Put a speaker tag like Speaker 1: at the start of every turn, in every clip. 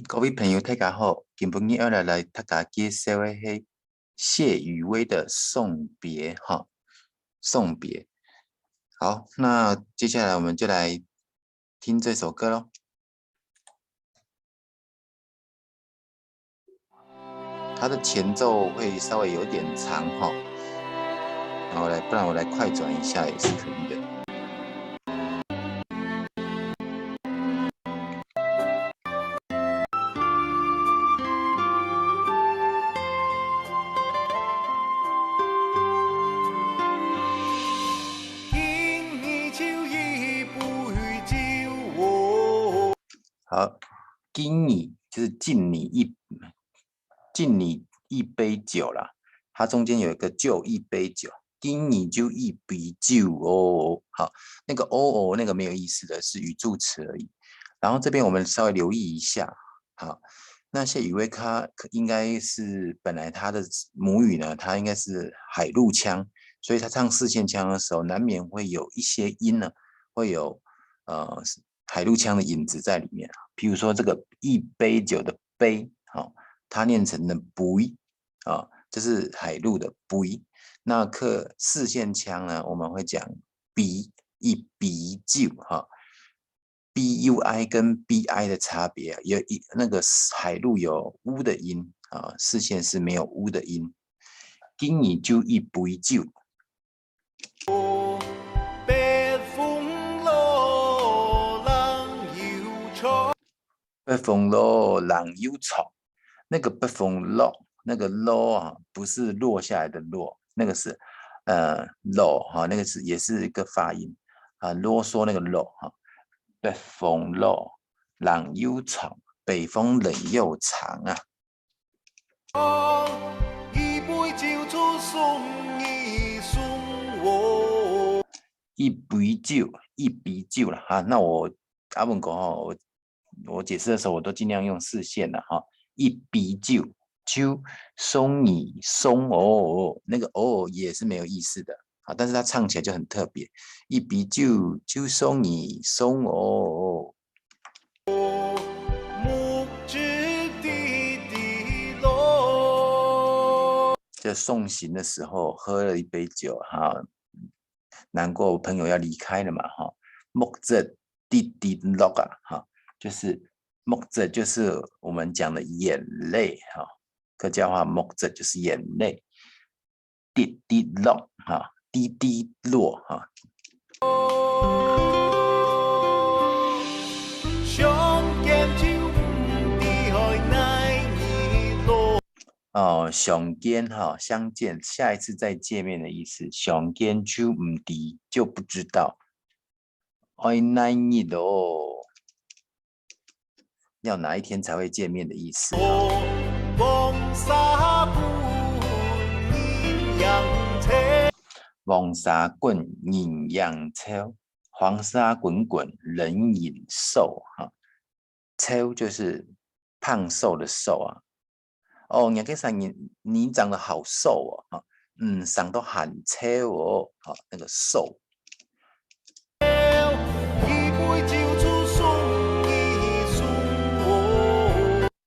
Speaker 1: 各位朋友，大家好！今晡日要来大家介绍的是谢雨薇的送别哈，送别。好，那接下来我们就来听这首歌咯。它的前奏会稍微有点长哈，然后不然我来快转一下也是可以的。好，敬你就是敬你一杯酒啦，它中间有一个就一杯酒，敬你就一杯酒哦。好，那个哦那个没有意思的，是语助词而已。然后这边我们稍微留意一下，好，那谢雨薇她应该是本来她的母语呢，她应该是海陆腔，所以她唱四线腔的时候，难免会有一些音呢，会有海陆腔的影子在里面啊。比如说这个一杯酒的杯，好，它念成了杯啊，这是海陆的杯。那四线腔呢，我们会讲鼻一鼻酒哈。bui 跟 bi 的差别啊，那个海陆有乌的音啊，四线是没有乌的音。敬你就一杯酒。北风落，人又吵。那个北风落，那个落啊，不是落下来的落，那个是落哈，那个也是一个发音啊，啰嗦那个落哈。北风落，人又吵，北风冷又长啊。一杯酒出送你送我，一杯酒，一杯酒了哈。那我阿文讲哈，我解释的时候，我都尽量用四线的哈。一杯酒，就送你送哦，那个哦也是没有意思的啊，但是它唱起来就很特别。一杯酒就送你送哦。就送行的时候喝了一杯酒哈，难过我朋友要离开了嘛哈。目子滴滴落啊哈，就是目子就是我们讲的眼泪哈，客家话目子就是眼泪，滴滴落哈，滴滴落哈。哦，相见哈，相见，下一次再见面的意思。相见就唔知，就不知道。爱哪日咯，要哪一天才会见面的意思。黄沙滚人样秋，黄沙滚滚人影瘦哈。秋就是胖瘦的瘦啊。哦，你可以说你长得好瘦哦，长得很臭哦，好，那个瘦。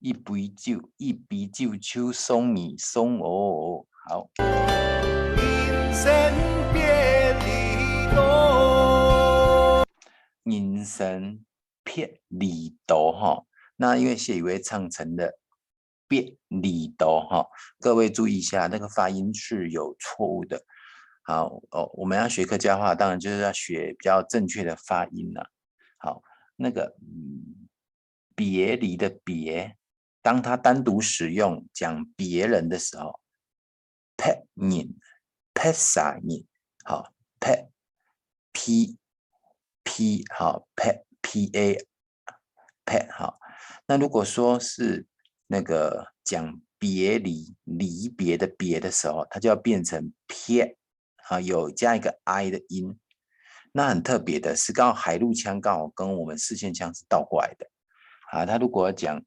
Speaker 1: 一杯酒，一杯酒就送你送我，好。人生别离多哈，那因为谢宇威唱成了别离多哈，各位注意一下，那个发音是有错误的。好哦，我们要学客家话，当然就是要学比较正确的发音了。好，那个别离的别，当他单独使用讲别人的时候，撇人、撇啥人，好，撇 p 好 pa 撇好。那如果说是那个讲别离离别的别的时候，它就要变成撇啊，有加一个 i 的音。那很特别的是，刚好海陆腔刚好跟我们四线腔是倒过来的啊。他如果讲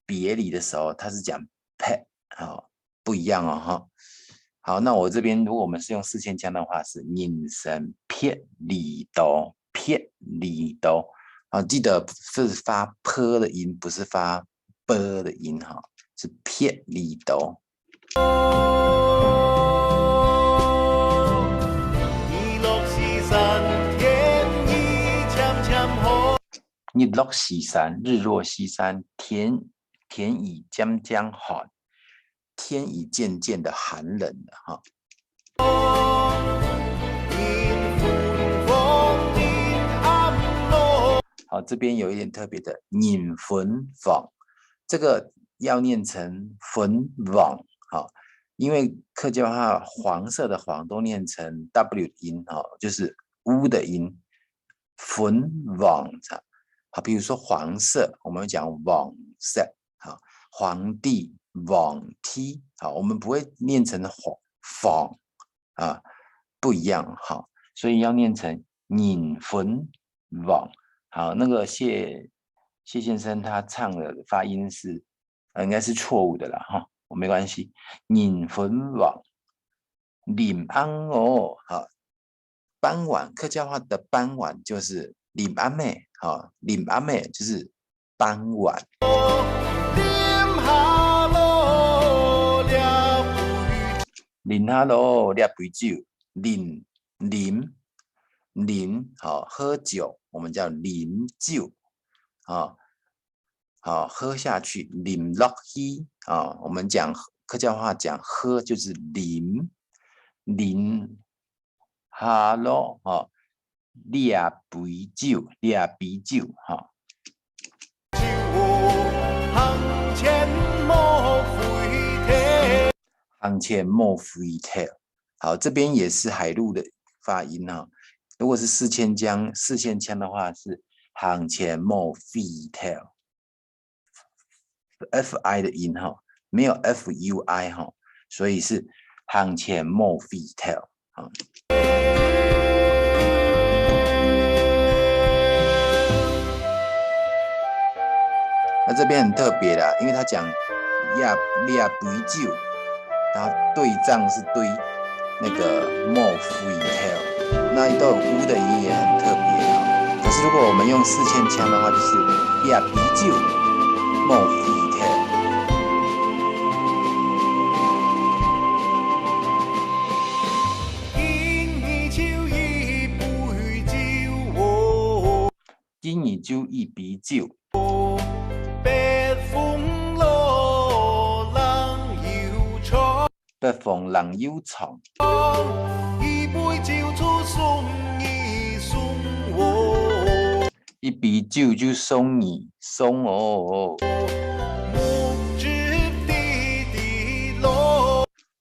Speaker 1: 别离的时候，他是讲撇，好，不一样哦哈。好，那我这边如果我们是用四线腔的话，是人生撇离多，撇离多啊，记得是发 p 的音，不是发 b 啵的音哈，是撇里头。日落西山，日落西山，天已将将寒，天已渐渐的寒冷了哈。好，这边有一点特别的引粉网，这个要念成粉网，好，因为客家话黄色的黄都念成 W 音，哈，就是乌的音，粉网，好，比如说黄色，我们讲网色，好，皇帝网梯，好，我们不会念成仿啊，不一样，好，所以要念成引粉网。好，那个谢先生他唱的发音是，应该是错误的啦，哈，我没关系。引粉网，林安哦，好，傍晚，客家话的傍晚就是林安妹，好，林安妹就是傍晚。林哈喽，喝杯酒，林，好，喝酒，我们叫林酒，啊，好，喝下去，啉落去，啊，我们讲客家话讲喝就是啉哈喽，啊，喝杯酒，哈。行前莫回头，好，这边也是海陆的发音哈。如果是四线腔的话是行前莫回头 ，fi 的音哈，没有 fui 哈，所以是行前莫回头啊。那这边很特别啦，因为他讲喝杯酒。然后对仗是对那个莫非tel，那一段乌的音也很特别哈。可是如果我们用四线腔的话，就是呀啤酒莫非tel。今年就一杯酒。北方人有唱，一杯酒就送你送我。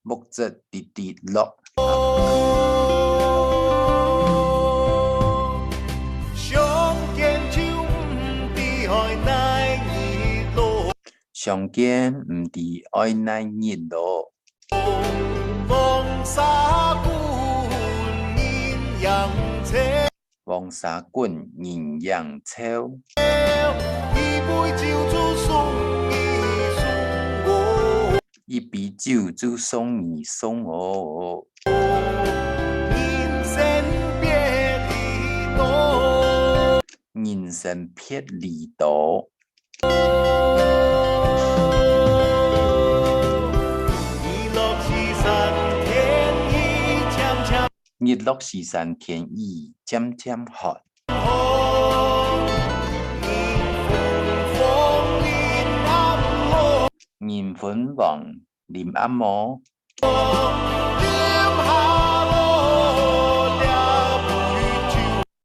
Speaker 1: 木质滴落。相见唔知爱哪日落。黃沙滾鴛鴦秋，一杯酒就送你送我。人生別離多。日落西山天意漸漸寒，迎粉黃林暗摩，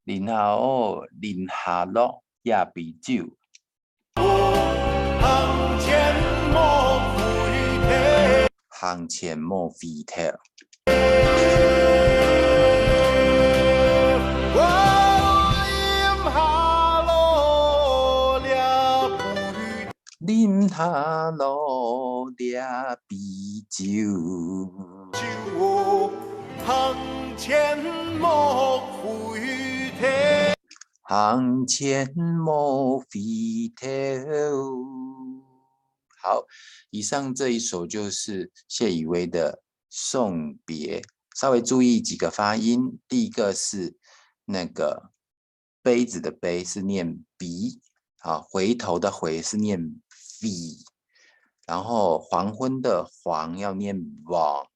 Speaker 1: 林下哦林下落喝杯酒，行前莫回頭。飲下咯，喝杯酒。行前莫回頭，行前莫回頭。好，以上这一首就是谢宇威的《送别》，稍微注意几个发音。第一个是那个杯子的杯是念鼻，好，回头的回是念 V，然后黄昏的黄要念 wang，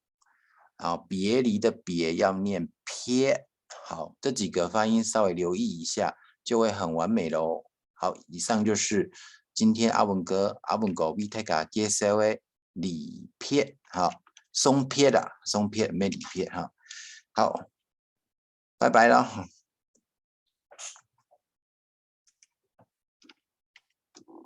Speaker 1: 然后别离的别要念撇。好，这几个发音稍微留意一下，就会很完美喽。好，以上就是今天阿文哥为大家介绍的礼撇，好，松撇啦，松撇没礼撇哈。好，拜拜了。